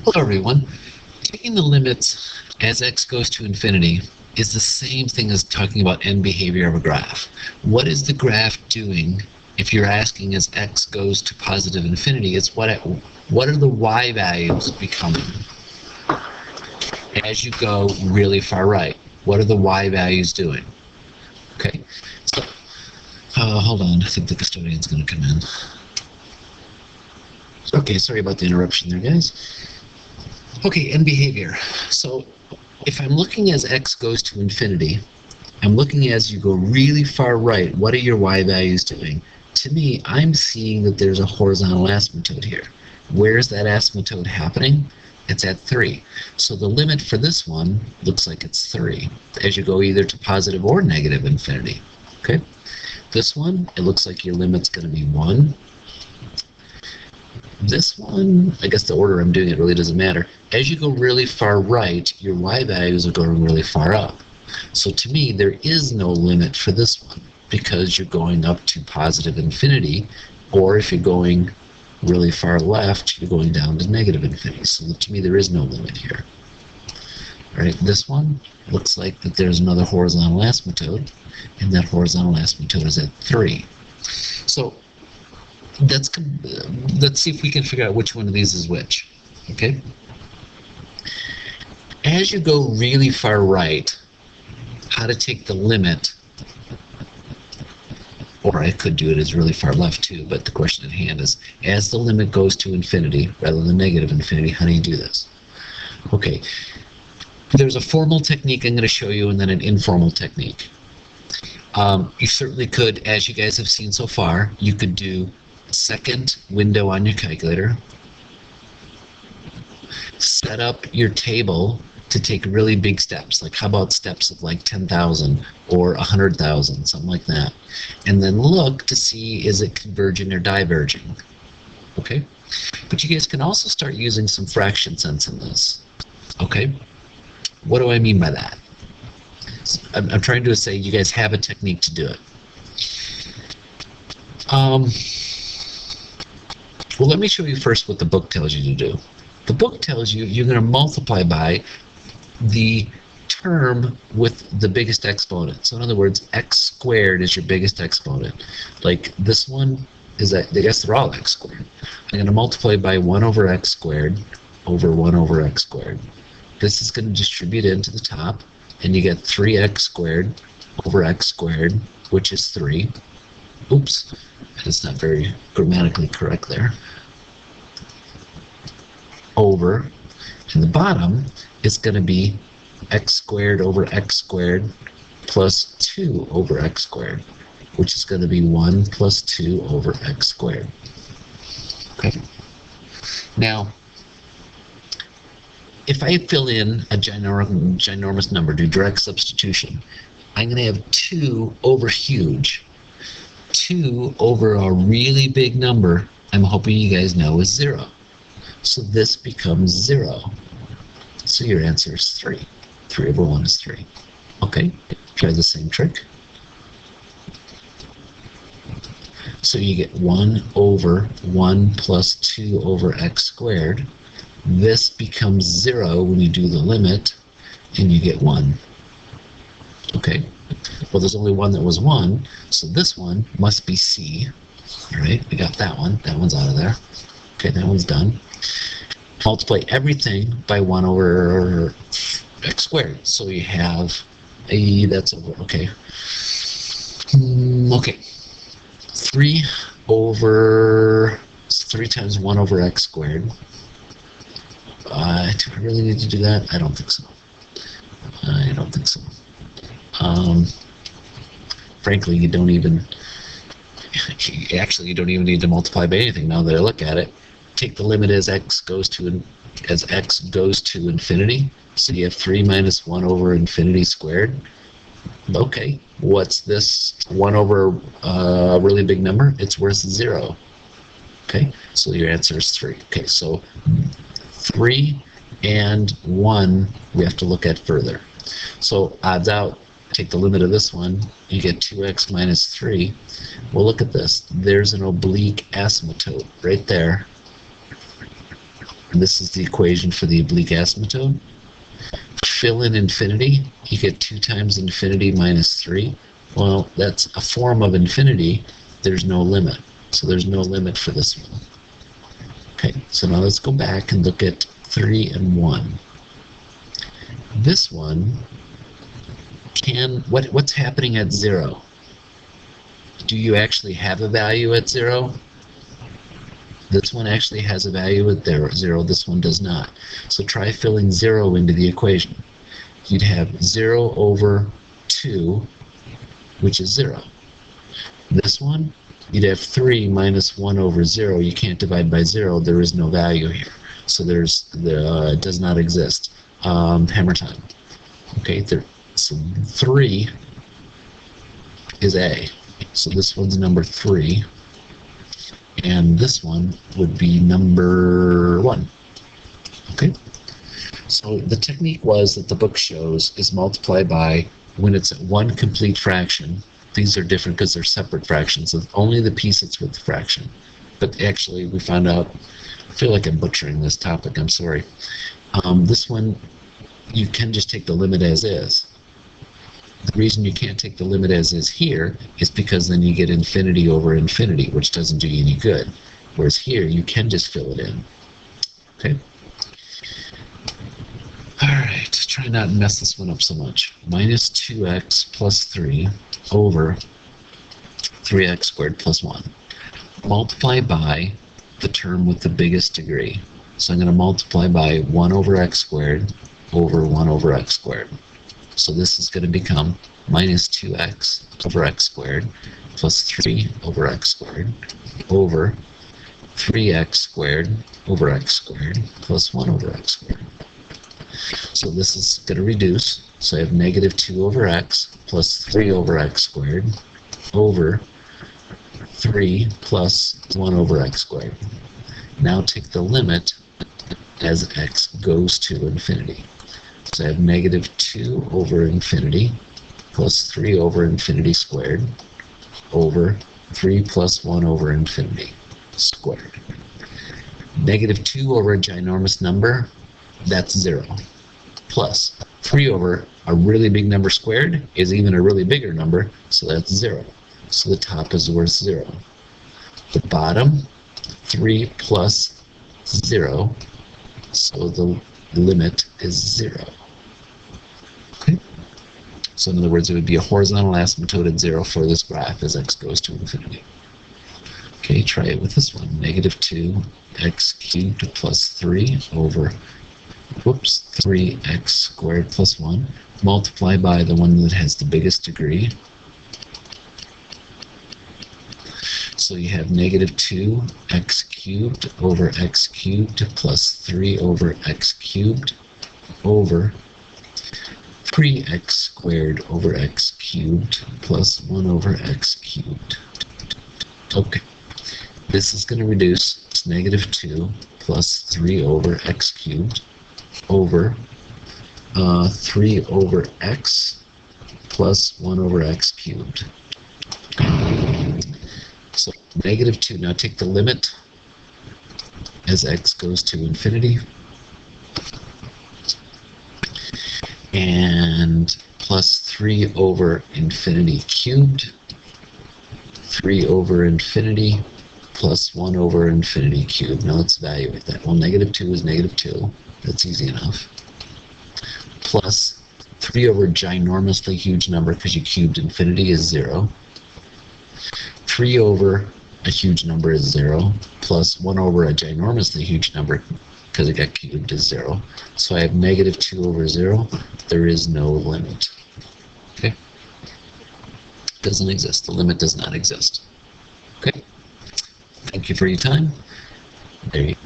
Hello everyone. Taking the limits as x goes to infinity is the same thing as talking about end behavior of a graph. What is the graph doing if you're asking as x goes to positive infinity? It's what are the y values becoming as you go really far right? What are the y values doing? Okay, so hold on, I think the custodian's going to come in. Okay, sorry about the interruption there, guys. Okay, end behavior. So if I'm looking as x goes to infinity, I'm looking as you go really far right, what are your y values doing? To me, I'm seeing that there's a horizontal asymptote here. Where's that asymptote happening? It's at 3. So the limit for this one looks like it's 3 as you go either to positive or negative infinity. Okay? This one, it looks like your limit's going to be 1. This one, I guess the order I'm doing it really doesn't matter. As you go really far right, your y values are going really far up. So to me, there is no limit for this one because you're going up to positive infinity, or if you're going really far left, you're going down to negative infinity. So to me, there is no limit here. All right, this one looks like that there's another horizontal asymptote, and that horizontal asymptote is at 3. So let's see if we can figure out which one of these is which. Okay. As you go really far right, how to take the limit, or I could do it as really far left too, but the question at hand is, as the limit goes to infinity rather than negative infinity, how do you do this? Okay. There's a formal technique I'm going to show you, and then an informal technique. You certainly could, as you guys have seen so far, you could do second window on your calculator, set up your table to take really big steps, like how about steps of like 10,000 or 100,000, something like that, and then look to see is it converging or diverging. Okay, but you guys can also start using some fraction sense in this. Okay, what do I mean by that? I'm trying to say you guys have a technique to do it. Well, let me show you first what the book tells you to do. The book tells you you're going to multiply by the term with the biggest exponent. So in other words, x squared is your biggest exponent. Like this one is, I guess they're all x squared. I'm going to multiply by 1 over x squared over 1 over x squared. This is going to distribute into the top, and you get 3x squared over x squared, which is 3. Oops, that's not very grammatically correct there. Over, and the bottom is going to be x squared over x squared plus 2 over x squared, which is going to be 1 plus 2 over x squared. Okay. Now, if I fill in a ginormous number, do direct substitution, I'm going to have 2 over huge. 2 over a really big number, I'm hoping you guys know, is 0. So this becomes 0. So your answer is 3. 3 over 1 is 3. Okay, try the same trick. So you get 1 over 1 plus 2 over x squared. This becomes 0 when you do the limit, and you get 1. Okay, well there's only one that was 1, so this one must be C. Alright, we got that one. That one's out of there. Okay, that one's done. Multiply everything by 1 over x squared. So you have a, that's over, okay. Okay. 3 over, 3 times 1 over x squared. Do I really need to do that? I don't think so. I don't think so. Frankly, you don't even, actually you don't even need to multiply by anything now that I look at it. Take the limit as x goes to infinity. So you have 3 minus 1 over infinity squared. Okay, what's this 1 over a really big number? It's worth 0. Okay, so your answer is 3. Okay, so 3 and 1 we have to look at further. So odds out, take the limit of this one, you get 2x minus 3. Well, look at this. There's an oblique asymptote right there. And this is the equation for the oblique asymptote. Fill in infinity, you get 2 times infinity minus 3. Well, that's a form of infinity. There's no limit. So there's no limit for this one. Okay, so now let's go back and look at 3 and 1. This one what's happening at 0? Do you actually have a value at 0? This one actually has a value at 0. This one does not. So try filling 0 into the equation. You'd have 0 over 2, which is 0. This one, you'd have 3 minus 1 over 0. You can't divide by 0. There is no value here. So it does not exist. Hammer time. Okay, so 3 is A. So this one's number 3. And this one would be number 1. Okay? So the technique was that the book shows is multiply by when it's at one complete fraction. These are different because they're separate fractions. So only the piece that's with the fraction. But actually, we found out, I feel like I'm butchering this topic, I'm sorry. This one, you can just take the limit as is. The reason you can't take the limit as is here is because then you get infinity over infinity, which doesn't do you any good. Whereas here, you can just fill it in. Okay? Alright, try not to mess this one up so much. Minus 2x plus 3 over 3x squared plus 1. Multiply by the term with the biggest degree. So I'm going to multiply by 1 over x squared over 1 over x squared. So this is going to become minus 2x over x squared plus 3 over x squared over 3x squared over x squared plus 1 over x squared. So this is going to reduce. So I have negative 2 over x plus 3 over x squared over 3 plus 1 over x squared. Now take the limit as x goes to infinity. So I have negative 2 over infinity plus 3 over infinity squared over 3 plus 1 over infinity squared. Negative 2 over a ginormous number, that's 0. Plus 3 over a really big number squared is even a really bigger number, so that's 0. So the top is worth 0. The bottom, 3 plus 0, so the limit is 0. Okay? So in other words, it would be a horizontal asymptote at 0 for this graph as x goes to infinity. Okay, try it with this one. Negative 2x cubed plus 3 over 3x squared plus 1. Multiply by the one that has the biggest degree. So you have negative 2x cubed over x cubed plus 3 over x cubed over 3x squared over x cubed plus 1 over x cubed. Okay, this is going to reduce. It's negative 2 plus 3 over x cubed over 3 over x plus 1 over x cubed. So negative 2. Now take the limit as x goes to infinity. And plus 3 over infinity cubed. 3 over infinity plus 1 over infinity cubed. Now let's evaluate that. Well, negative 2 is negative 2. That's easy enough. Plus 3 over a ginormously huge number, because you cubed infinity, is 0. 3 over a huge number is 0. Plus 1 over a ginormously huge number, because it got cubed, is 0. So I have negative 2 over 0. There is no limit. Okay? Doesn't exist. The limit does not exist. Okay? Thank you for your time. There you go.